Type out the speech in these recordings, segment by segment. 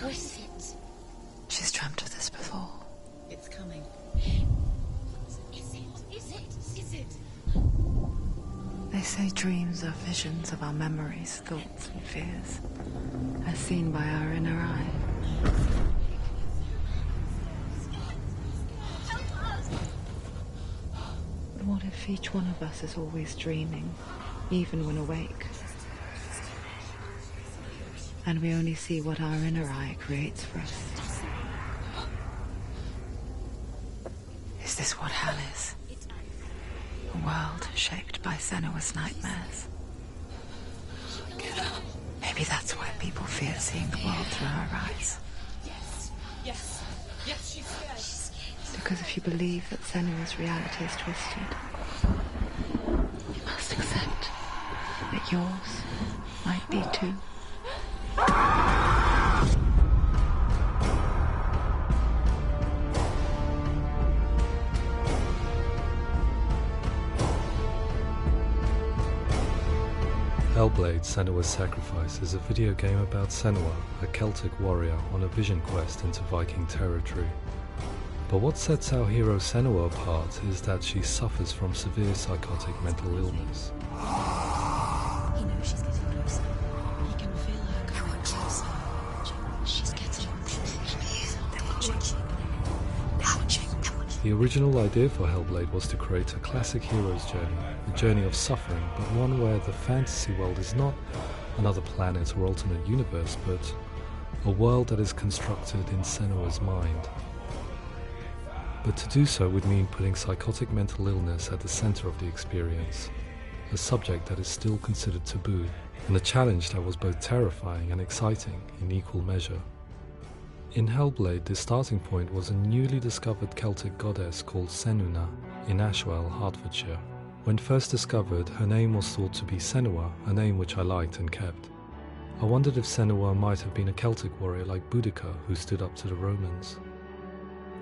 is it? She's dreamt of this before. It's coming. Is it? They say dreams are visions of our memories, thoughts and fears, as seen by our inner eye. But what if each one of us is always dreaming, even when awake? And we only see what our inner eye creates for us. Is this what hell is? A world shaped by Senua's nightmares. Maybe that's why people fear seeing the world through her eyes. Yes, she's scared. Because if you believe that Senua's reality is twisted, you must accept that yours might be too. Hellblade: Senua's Sacrifice is a video game about Senua, a Celtic warrior on a vision quest into Viking territory. But what sets our hero Senua apart is that she suffers from severe psychotic mental illness. He knows she's getting closer. He can feel her coming closer. She's getting closer. The original idea for Hellblade was to create a classic hero's journey, a journey of suffering, but one where the fantasy world is not another planet or alternate universe, but a world that is constructed in Senua's mind. But to do so would mean putting psychotic mental illness at the center of the experience, a subject that is still considered taboo, and a challenge that was both terrifying and exciting in equal measure. In Hellblade, the starting point was a newly discovered Celtic goddess called Senuna in Ashwell, Hertfordshire. When first discovered, her name was thought to be Senua, a name which I liked and kept. I wondered if Senua might have been a Celtic warrior like Boudica who stood up to the Romans.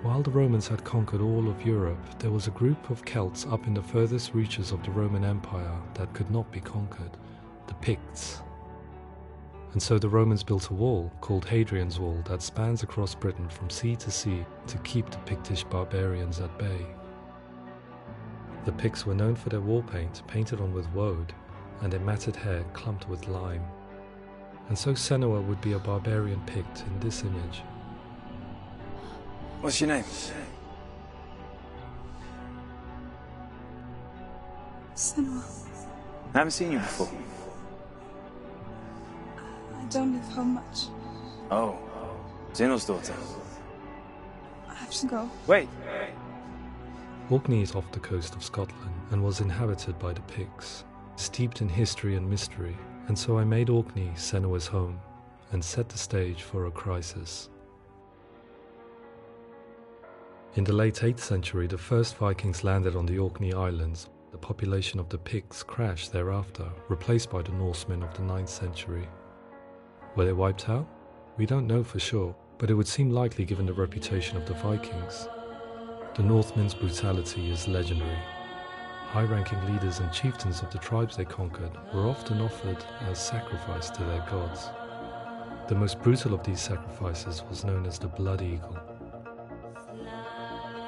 While the Romans had conquered all of Europe, there was a group of Celts up in the furthest reaches of the Roman Empire that could not be conquered, the Picts. And so the Romans built a wall, called Hadrian's Wall, that spans across Britain from sea to sea to keep the Pictish barbarians at bay. The Picts were known for their war paint, painted on with woad, and their matted hair clumped with lime. And so Senua would be a barbarian Pict in this image. What's your name? Senua. I haven't seen you before. I don't leave home much. Oh, Zeno's daughter. I have to go. Wait. Orkney is off the coast of Scotland and was inhabited by the Picts, steeped in history and mystery, and so I made Orkney Senua's home and set the stage for a crisis. In the late 8th century, the first Vikings landed on the Orkney Islands. The population of the Picts crashed thereafter, replaced by the Norsemen of the 9th century. Were they wiped out? We don't know for sure, but it would seem likely given the reputation of the Vikings. The Northmen's brutality is legendary. High-ranking leaders and chieftains of the tribes they conquered were often offered as sacrifice to their gods. The most brutal of these sacrifices was known as the Blood Eagle.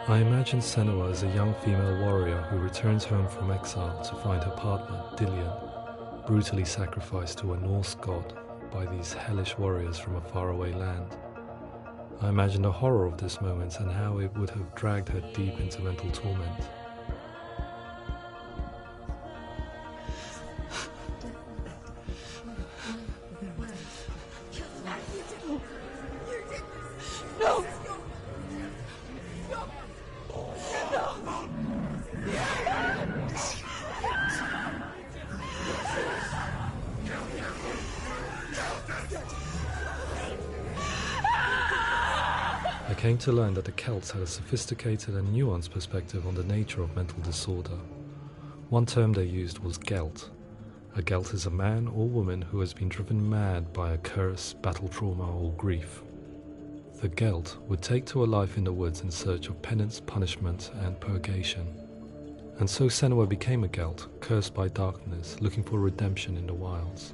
I imagine Senua as a young female warrior who returns home from exile to find her partner, Dillion, brutally sacrificed to a Norse god by these hellish warriors from a faraway land. I imagine the horror of this moment and how it would have dragged her deep into mental torment. No! I came to learn that the Celts had a sophisticated and nuanced perspective on the nature of mental disorder. One term they used was Gelt. A Gelt is a man or woman who has been driven mad by a curse, battle trauma, or grief. The Gelt would take to a life in the woods in search of penance, punishment, and purgation. And so Senua became a Gelt, cursed by darkness, looking for redemption in the wilds.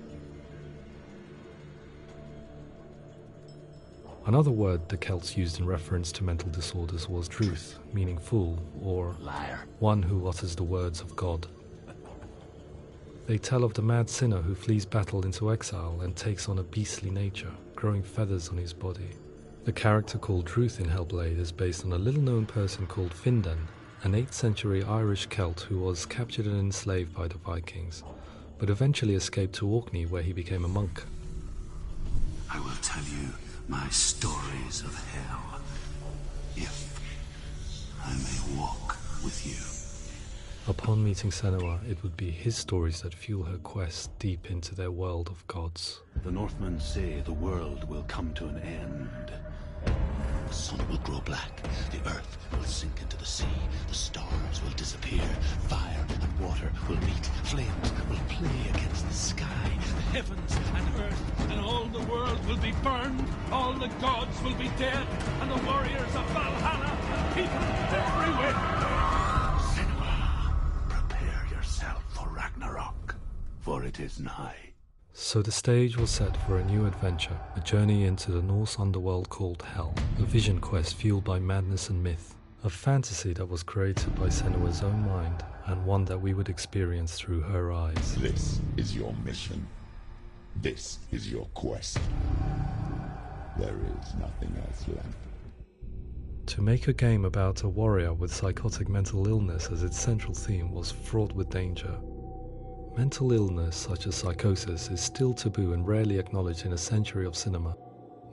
Another word the Celts used in reference to mental disorders was druth, meaning fool, or Liar. one who utters the words of God. They tell of the mad sinner who flees battle into exile and takes on a beastly nature, growing feathers on his body. The character called Druth in Hellblade is based on a little-known person called Findan, an 8th century Irish Celt who was captured and enslaved by the Vikings, but eventually escaped to Orkney where he became a monk. I will tell you my stories of hell, if I may walk with you. Upon meeting Senua, it would be his stories that fuel her quest deep into their world of gods. The Northmen say the world will come to an end. The sun will grow black, the earth will sink into the sea, the stars will disappear, fire and water will meet, flames will play against the sky, the heavens and earth and all the world will be burned, all the gods will be dead, and the warriors of Valhalla and people everywhere. Senua, prepare yourself for Ragnarok, for it is nigh. So the stage was set for a new adventure, a journey into the Norse underworld called Hell, a vision quest fueled by madness and myth, a fantasy that was created by Senua's own mind, and one that we would experience through her eyes. This is your mission. This is your quest. There is nothing else left. To make a game about a warrior with psychotic mental illness as its central theme was fraught with danger. Mental illness such as psychosis is still taboo and rarely acknowledged in a century of cinema,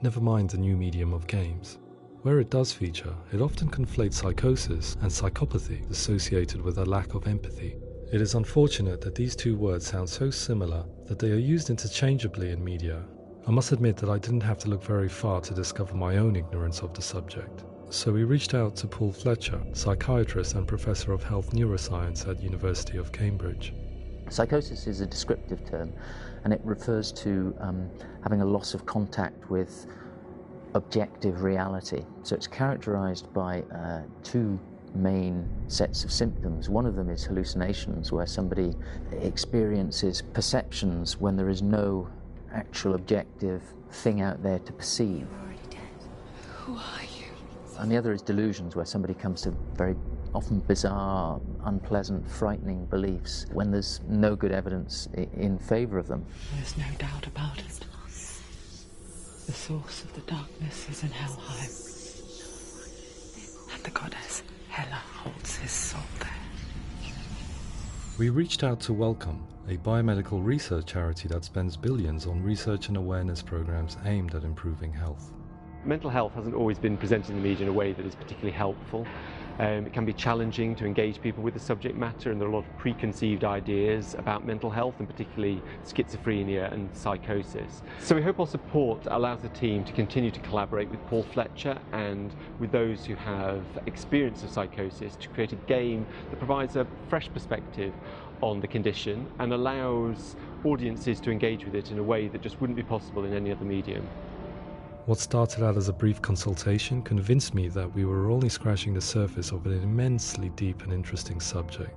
never mind the new medium of games. Where it does feature, it often conflates psychosis and psychopathy associated with a lack of empathy. It is unfortunate that these two words sound so similar that they are used interchangeably in media. I must admit that I didn't have to look very far to discover my own ignorance of the subject. So we reached out to Paul Fletcher, psychiatrist and professor of health neuroscience at University of Cambridge. Psychosis is a descriptive term, and it refers to having a loss of contact with objective reality. So it's characterized by two main sets of symptoms. One of them is hallucinations, where somebody experiences perceptions when there is no actual objective thing out there to perceive. You're already dead. Who are you? And the other is delusions, where somebody comes to very often bizarre, unpleasant, frightening beliefs when there's no good evidence in favour of them. There's no doubt about it. The source of the darkness is in Helheim, and the goddess Hela holds his soul there. We reached out to Welcome, a biomedical research charity that spends billions on research and awareness programs aimed at improving health. Mental health hasn't always been presented in the media in a way that is particularly helpful. It can be challenging to engage people with the subject matter, and there are a lot of preconceived ideas about mental health, and particularly schizophrenia and psychosis. So we hope our support allows the team to continue to collaborate with Paul Fletcher and with those who have experience of psychosis to create a game that provides a fresh perspective on the condition and allows audiences to engage with it in a way that just wouldn't be possible in any other medium. What started out as a brief consultation convinced me that we were only scratching the surface of an immensely deep and interesting subject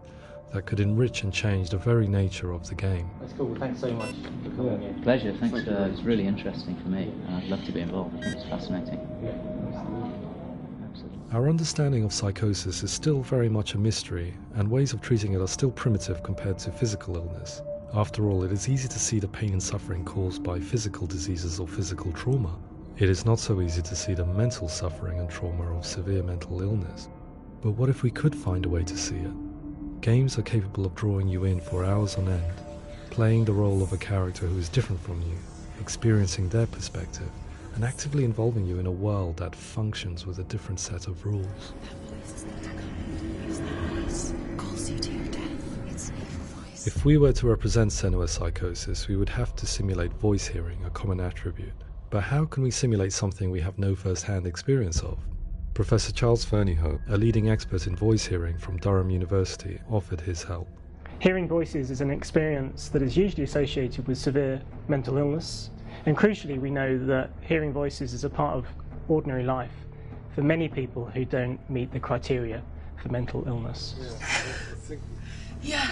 that could enrich and change the very nature of the game. That's cool. Thanks so much for coming here. Pleasure, thanks. It's really interesting for me, and I'd love to be involved. I think it's fascinating. Absolutely. Our understanding of psychosis is still very much a mystery, and ways of treating it are still primitive compared to physical illness. After all, it is easy to see the pain and suffering caused by physical diseases or physical trauma. It is not so easy to see the mental suffering and trauma of severe mental illness. But what if we could find a way to see it? Games are capable of drawing you in for hours on end, playing the role of a character who is different from you, experiencing their perspective, and actively involving you in a world that functions with a different set of rules. That voice is not a command. It's that voice calls you to your death. It's an evil voice. If we were to represent Senua's psychosis, we would have to simulate voice hearing, a common attribute. But how can we simulate something we have no first-hand experience of? Professor Charles Fernyhough, a leading expert in voice hearing from Durham University, offered his help. Hearing voices is an experience that is usually associated with severe mental illness, and crucially we know that hearing voices is a part of ordinary life for many people who don't meet the criteria for mental illness. Yeah.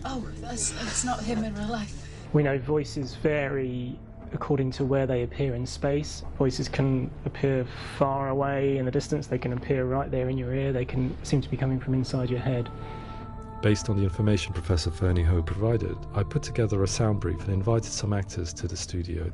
Oh, that's not him in real life. We know voices vary according to where they appear in space. Voices can appear far away in the distance, they can appear right there in your ear, they can seem to be coming from inside your head. Based on the information Professor Fernie Ho provided, I put together a sound brief and invited some actors to the studio.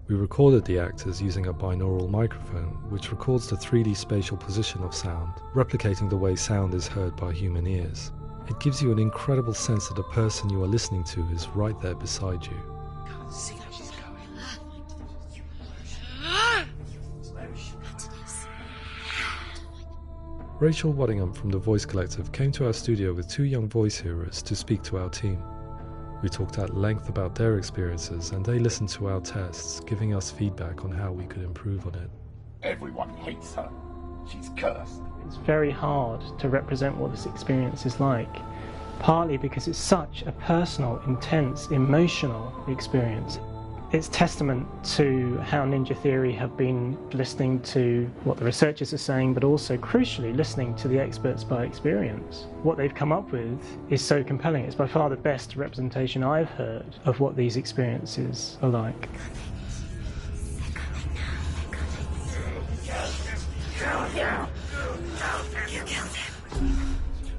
We recorded the actors using a binaural microphone, which records the 3D spatial position of sound, replicating the way sound is heard by human ears. It gives you an incredible sense that the person you are listening to is right there beside you. Rachel Waddingham from the Voice Collective came to our studio with 2 young voice hearers to speak to our team. We talked at length about their experiences and they listened to our tests, giving us feedback on how we could improve on it. Everyone hates her. She's cursed. It's very hard to represent what this experience is like, partly because it's such a personal, intense, emotional experience. It's testament to how Ninja Theory have been listening to what the researchers are saying, but also, crucially, listening to the experts by experience. What they've come up with is so compelling. It's by far the best representation I've heard of what these experiences are like.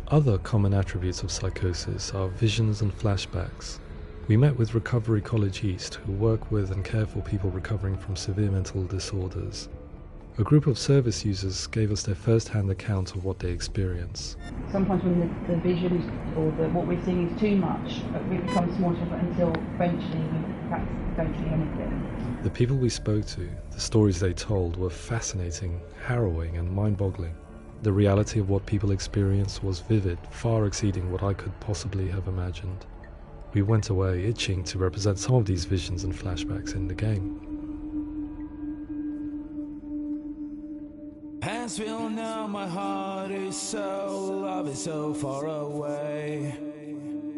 Other common attributes of psychosis are visions and flashbacks. We met with Recovery College East, who work with and care for people recovering from severe mental disorders. A group of service users gave us their first-hand account of what they experience. Sometimes when the visions or what we're seeing is too much, it becomes more difficult until eventually we perhaps don't see anything. The people we spoke to, the stories they told, were fascinating, harrowing and mind-boggling. The reality of what people experienced was vivid, far exceeding what I could possibly have imagined. We went away itching to represent some of these visions and flashbacks in the game. Hands will know my heart is so, love is so far away.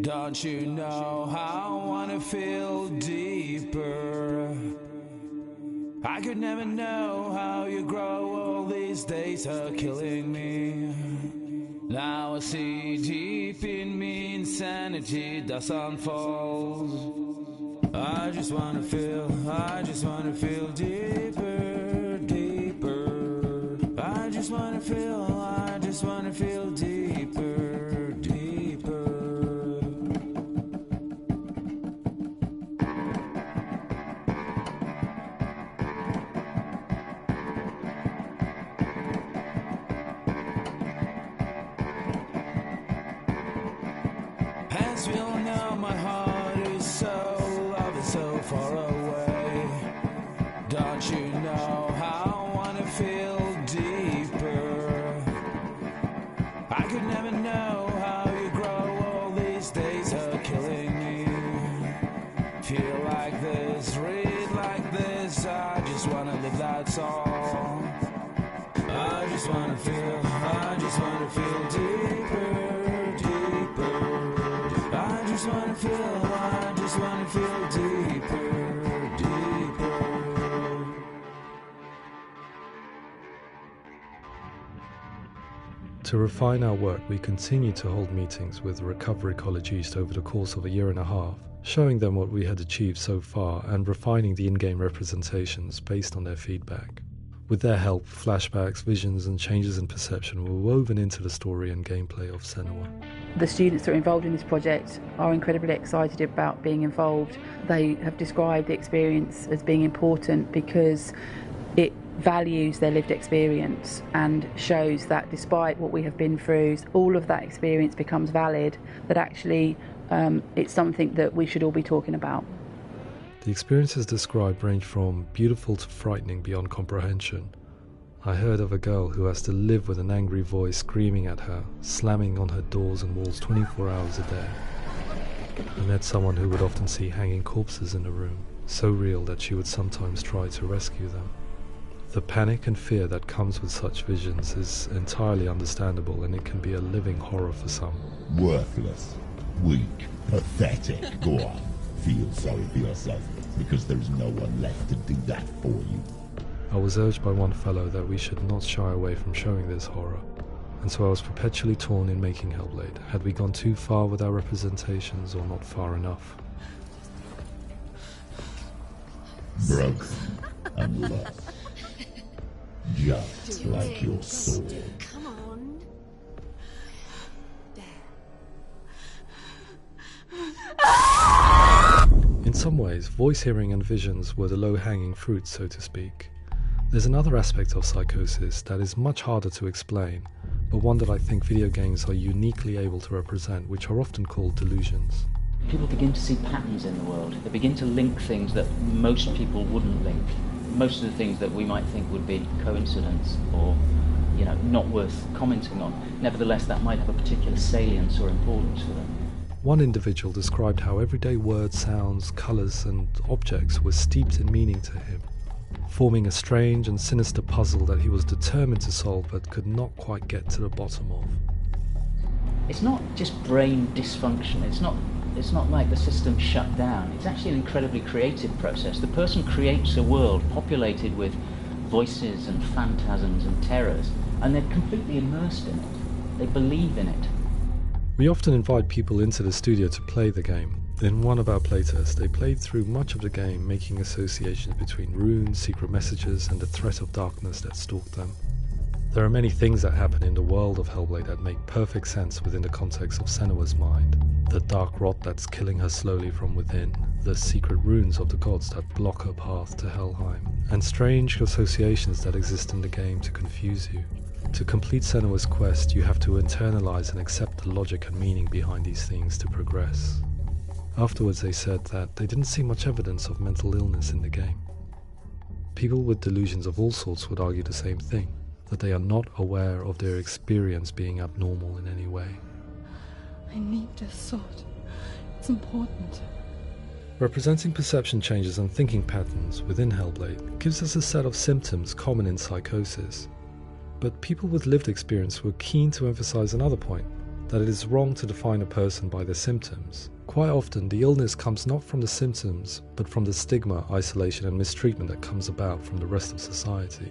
Don't you know how I wanna feel deeper? I could never know how you grow, all these days are killing me. Now I see deep in me insanity does unfold. I just wanna feel deeper, deeper. I just wanna feel deeper, deeper. Hands will know my heart is so, love is so far away. Don't you know how I wanna feel deeper? I could never know how you grow, all these days are killing me. Feel like this, read like this, I just wanna live, that's all. I just wanna feel deeper, deeper. I just wanna feel deeper, deeper. To refine our work, we continued to hold meetings with Recovery College East over the course of a year and a half, showing them what we had achieved so far and refining the in-game representations based on their feedback. With their help, flashbacks, visions and changes in perception were woven into the story and gameplay of Senua. The students that are involved in this project are incredibly excited about being involved. They have described the experience as being important because it values their lived experience and shows that despite what we have been through, all of that experience becomes valid, that actually it's something that we should all be talking about. The experiences described range from beautiful to frightening beyond comprehension. I heard of a girl who has to live with an angry voice screaming at her, slamming on her doors and walls 24 hours a day. I met someone who would often see hanging corpses in a room, so real that she would sometimes try to rescue them. The panic and fear that comes with such visions is entirely understandable, and it can be a living horror for some. Worthless, weak, pathetic. Go on, feel sorry for yourself, because there's no one left to do that for you. I was urged by one fellow that we should not shy away from showing this horror, and so I was perpetually torn in making Hellblade. Had we gone too far with our representations or not far enough? broken and lost. Just like your soul. Come on. In some ways, voice hearing and visions were the low-hanging fruit, so to speak. There's another aspect of psychosis that is much harder to explain, but one that I think video games are uniquely able to represent, which are often called delusions. People begin to see patterns in the world. They begin to link things that most people wouldn't link. Most of the things that we might think would be coincidence or, not worth commenting on. Nevertheless, that might have a particular salience or importance for them. One individual described how everyday words, sounds, colours and objects were steeped in meaning to him, forming a strange and sinister puzzle that he was determined to solve but could not quite get to the bottom of. It's not just brain dysfunction. It's not like the system shut down. It's actually an incredibly creative process. The person creates a world populated with voices and phantasms and terrors, and they're completely immersed in it. They believe in it. We often invite people into the studio to play the game. In one of our playtests, they played through much of the game, making associations between runes, secret messages, and the threat of darkness that stalked them. There are many things that happen in the world of Hellblade that make perfect sense within the context of Senua's mind. The dark rot that's killing her slowly from within, the secret runes of the gods that block her path to Helheim, and strange associations that exist in the game to confuse you. To complete Senua's quest, you have to internalize and accept the logic and meaning behind these things to progress. Afterwards they said that they didn't see much evidence of mental illness in the game. People with delusions of all sorts would argue the same thing, that they are not aware of their experience being abnormal in any way. I need this sword. It's important. Representing perception changes and thinking patterns within Hellblade gives us a set of symptoms common in psychosis. But people with lived experience were keen to emphasize another point, that it is wrong to define a person by their symptoms. Quite often, the illness comes not from the symptoms, but from the stigma, isolation and mistreatment that comes about from the rest of society.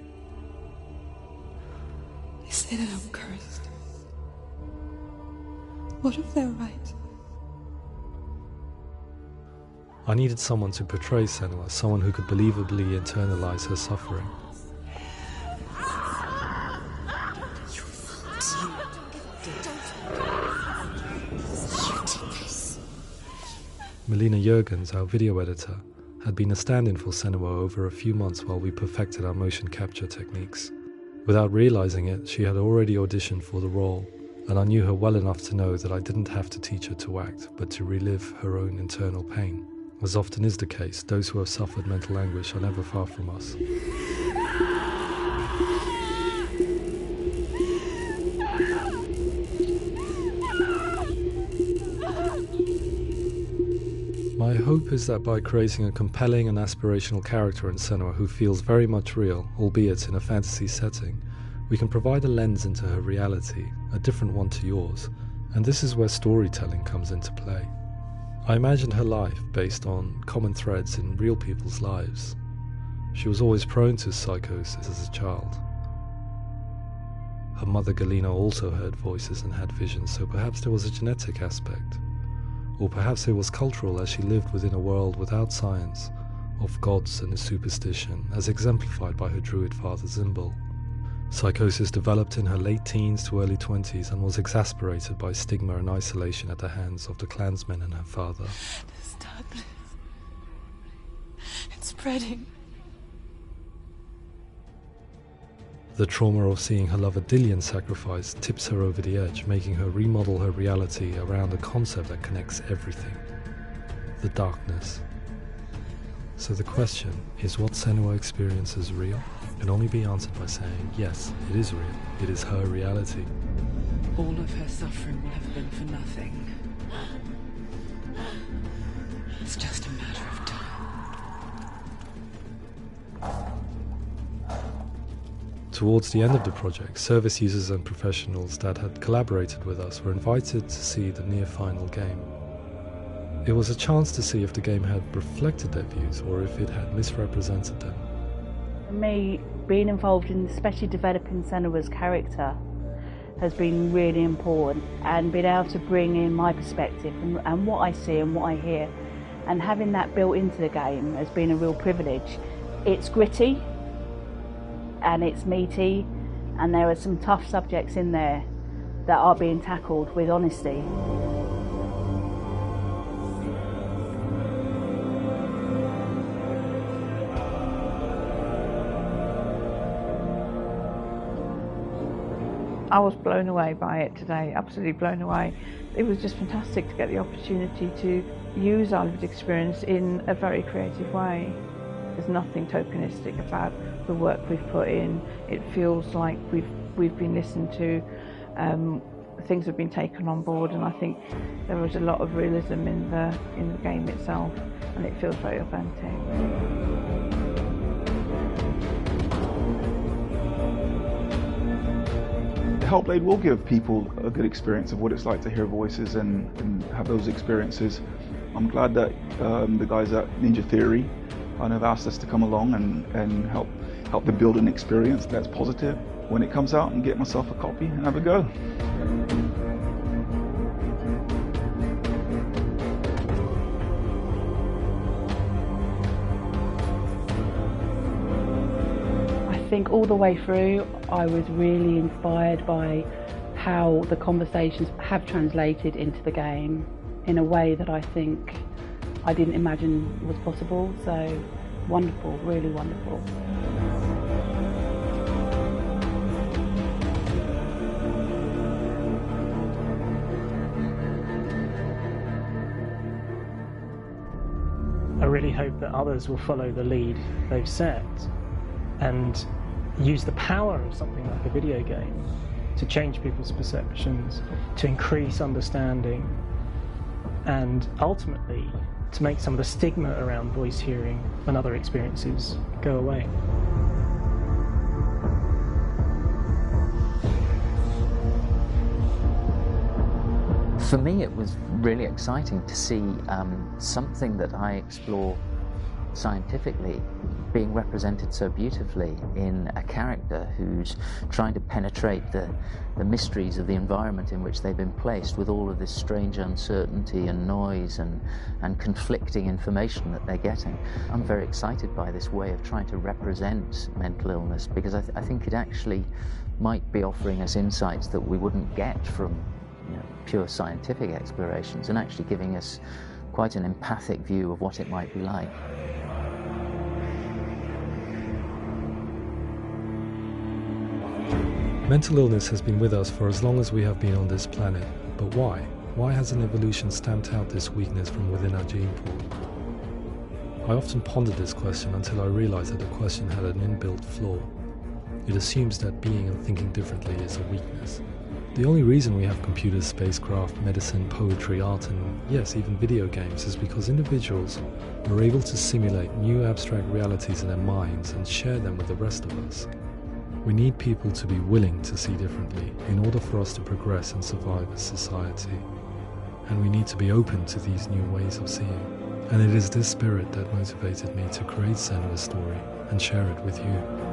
They say that I'm cursed. What if they're right? I needed someone to portray Senua, someone who could believably internalize her suffering. Melina Jurgens, our video editor, had been a stand-in for Senua over a few months while we perfected our motion capture techniques. Without realizing it, she had already auditioned for the role, and I knew her well enough to know that I didn't have to teach her to act, but to relive her own internal pain. As often is the case, those who have suffered mental anguish are never far from us. My hope is that by creating a compelling and aspirational character in Senua who feels very much real, albeit in a fantasy setting, we can provide a lens into her reality, a different one to yours, and this is where storytelling comes into play. I imagined her life based on common threads in real people's lives. She was always prone to psychosis as a child. Her mother Galina also heard voices and had visions, so perhaps there was a genetic aspect. Or perhaps it was cultural, as she lived within a world without science, of gods and a superstition, as exemplified by her druid father Zimbal. Psychosis developed in her late teens to early 20s and was exacerbated by stigma and isolation at the hands of the clansmen and her father. This darkness. It's spreading. The trauma of seeing her lover Dillian sacrificed tips her over the edge, making her remodel her reality around a concept that connects everything: the darkness. So the question, is what Senua experiences real? Can only be answered by saying, yes, it is real. It is her reality. All of her suffering will have been for nothing. It's just a matter of time. Towards the end of the project, service users and professionals that had collaborated with us were invited to see the near-final game. It was a chance to see if the game had reflected their views or if it had misrepresented them. For me, being involved in especially developing Senua's character has been really important, and being able to bring in my perspective and what I see and what I hear and having that built into the game has been a real privilege. It's gritty and it's meaty, and there are some tough subjects in there that are being tackled with honesty. I was blown away by it today, absolutely blown away. It was just fantastic to get the opportunity to use our lived experience in a very creative way. There's nothing tokenistic about the work we've put in. It feels like we've been listened to, things have been taken on board, and I think there was a lot of realism in the game itself, and it feels very authentic. Hellblade will give people a good experience of what it's like to hear voices and have those experiences. I'm glad that the guys at Ninja Theory have asked us to come along and help them build an experience that's positive when it comes out, and get myself a copy and have a go. I think all the way through I was really inspired by how the conversations have translated into the game in a way that I think I didn't imagine was possible. So wonderful, really wonderful. I really hope that others will follow the lead they've set and use the power of something like a video game to change people's perceptions, to increase understanding, and ultimately to make some of the stigma around voice hearing and other experiences go away. For me, it was really exciting to see something that I explore scientifically being represented so beautifully in a character who's trying to penetrate the mysteries of the environment in which they've been placed, with all of this strange uncertainty and noise and conflicting information that they're getting. I'm very excited by this way of trying to represent mental illness, because I think it actually might be offering us insights that we wouldn't get from pure scientific explorations, and actually giving us quite an empathic view of what it might be like. Mental illness has been with us for as long as we have been on this planet, but why? Why hasn't evolution stamped out this weakness from within our gene pool? I often pondered this question until I realized that the question had an inbuilt flaw. It assumes that being and thinking differently is a weakness. The only reason we have computers, spacecraft, medicine, poetry, art, and yes, even video games is because individuals are able to simulate new abstract realities in their minds and share them with the rest of us. We need people to be willing to see differently in order for us to progress and survive as society. And we need to be open to these new ways of seeing. And it is this spirit that motivated me to create Senua's story and share it with you.